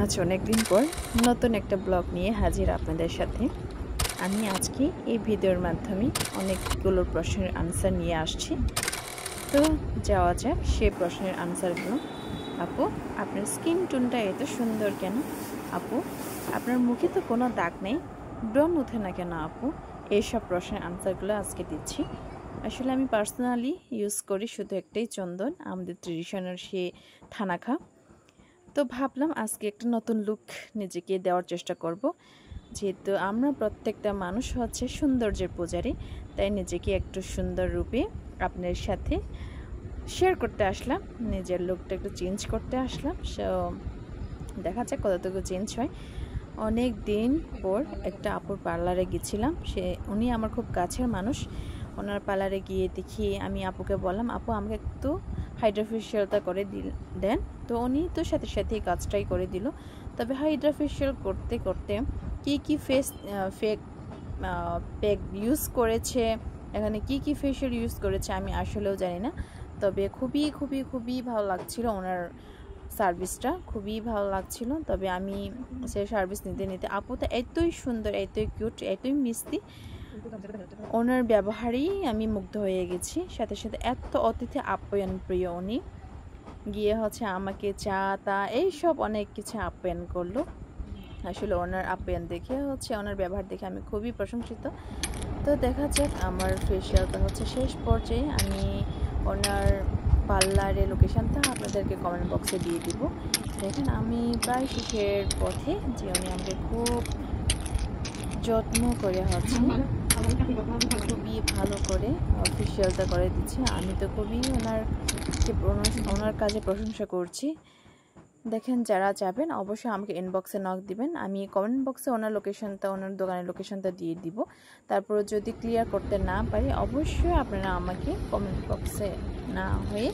আজ অনেক দিন পর নতুন একটা ব্লগ নিয়ে হাজির আপনাদের সাথে। আমি আজকে এই ভিডিওর মাধ্যমে অনেকগুলো প্রশ্নের আনসার নিয়ে আসছি। তো যাওয়া যাক সেই প্রশ্নের আনসারগুলো। আপু, আপনার স্কিন টোনটা এত সুন্দর কেন? আপু, আপনার মুখে তো কোনো দাগ নেই, ব্রণ ওঠে না কেন আপু? এইসব প্রশ্নের আনসারগুলো আজকে দিচ্ছি। আসলে আমি পার্সোনালি ইউজ করি শুধু একটাই চন্দন, আমাদের ট্রেডিশনাল সে থানাখা। তো ভাবলাম আজকে একটা নতুন লুক নিজেকে দেওয়ার চেষ্টা করব। যেহেতু আমরা প্রত্যেকটা মানুষ হচ্ছে সৌন্দর্যের পূজারী, তাই নিজেকে একটু সুন্দর রূপে আপনার সাথে শেয়ার করতে আসলাম। নিজের লুকটা একটু চেঞ্জ করতে আসলাম। সো দেখা যাক কতটুকু চেঞ্জ হয়। অনেক দিন পর একটা আপুর পার্লারে গেছিলাম। উনি আমার খুব কাছের মানুষ। ওনার পার্লারে গিয়ে দেখি, আমি আপুকে বললাম, আপু আমাকে একটু হাইড্রোফেশিয়ালটা করে দেন। তো উনি তো সাথে সাথেই কাজটাই করে দিল। তবে হাইড্রোফেশিয়াল করতে করতে কি প্যাক ইউজ করেছে, এখানে কি ফেশিয়াল ইউজ করেছে আমি আসলেও জানি না। তবে খুবই খুবই খুবই ভালো লাগছিল, ওনার সার্ভিসটা খুবই ভালো লাগছিল। তবে আমি সে সার্ভিস নিতে নিতে আপুটা এতই সুন্দর, এতই কিউট, এতই মিষ্টি, ওনার ব্যবহারেই আমি মুগ্ধ হয়ে গেছি। সাথে সাথে এত অতিথি আপ্যায়ন প্রিয় উনি। গিয়ে হচ্ছে আমাকে চা তা এইসব অনেক কিছু আপ্যায়ন করলো। আসলে ওনার আপ্যায়ন দেখে হচ্ছে, ওনার ব্যবহার দেখে আমি খুবই প্রশংসিত। তো দেখা যাক, আমার ফেশিয়ালটা হচ্ছে শেষ পর্যায়ে। আমি ওনার পার্লারের লোকেশানটা আপনাদেরকে কমেন্ট বক্সে দিয়ে দিব। দেখেন আমি প্রায় শেষের পথে, যে উনি আমাকে খুব যত্ন করে হচ্ছে, খুবই ভালো করে ফেশিয়ালটা করে দিচ্ছে। আমি তো খুবই ওনার কাজে প্রশংসা করছি। দেখেন, যারা যাবেন অবশ্যই আমাকে ইনবক্সে নক দিবেন। আমি কমেন্ট বক্সে ওনার লোকেশনটা, ওনার দোকানের লোকেশনটা দিয়ে দিব। তারপর যদি ক্লিয়ার করতে না পারি, অবশ্যই আপনারা আমাকে কমেন্ট বক্সে না হয়ে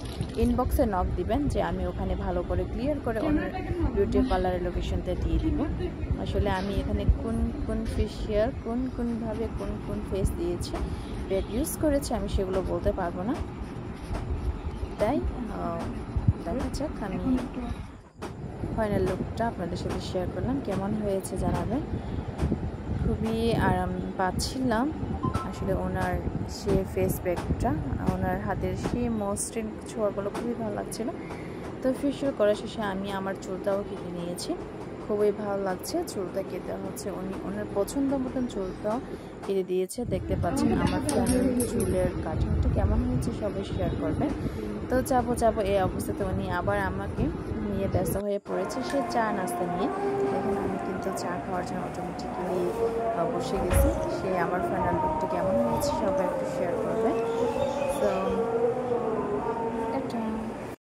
ইনবক্সে নক দিবেন, যে আমি ওখানে ভালো করে ক্লিয়ার করে ওনার বিউটি পার্লারের লোকেশনটা দিয়ে দিব। আসলে আমি এখানে কোন ফেশিয়াল, কোনভাবে কোন ফেস দিয়েছি, প্যাক ইউজ করেছি, আমি সেগুলো বলতে পারবো না। তাই দেখা যাক, আমি ফাইনাল লুকটা আপনাদের সাথে শেয়ার করলাম। কেমন হয়েছে জানাবেন। খুবই আরাম পাচ্ছিলাম আসলে ওনার সে ফেস প্যাকটা, ওনার হাতের সেই মসৃণ ছোঁয়াগুলো খুবই ভালো লাগছিল। তো ফেশিয়াল করার শেষে আমি আমার চুলটাও কেটে নিয়েছি। খুবই ভালো লাগছে চুলটা কেটে, হচ্ছে উনি ওনার পছন্দ মতন চুলটাও কেটে দিয়েছে। দেখতে পাচ্ছেন আমার চুলের কাটিংটা কেমন হয়েছে, সবাই শেয়ার করবেন। তো যাবো এই অবস্থাতে উনি আবার আমাকে নিয়ে ব্যস্ত হয়ে পড়েছে সে চা নাস্তা নিয়ে। দেখুন আমি কিন্তু চা খাওয়ার জন্য অটোমেটিক্যালি বসে গেছি। সে আমার ফাইনাল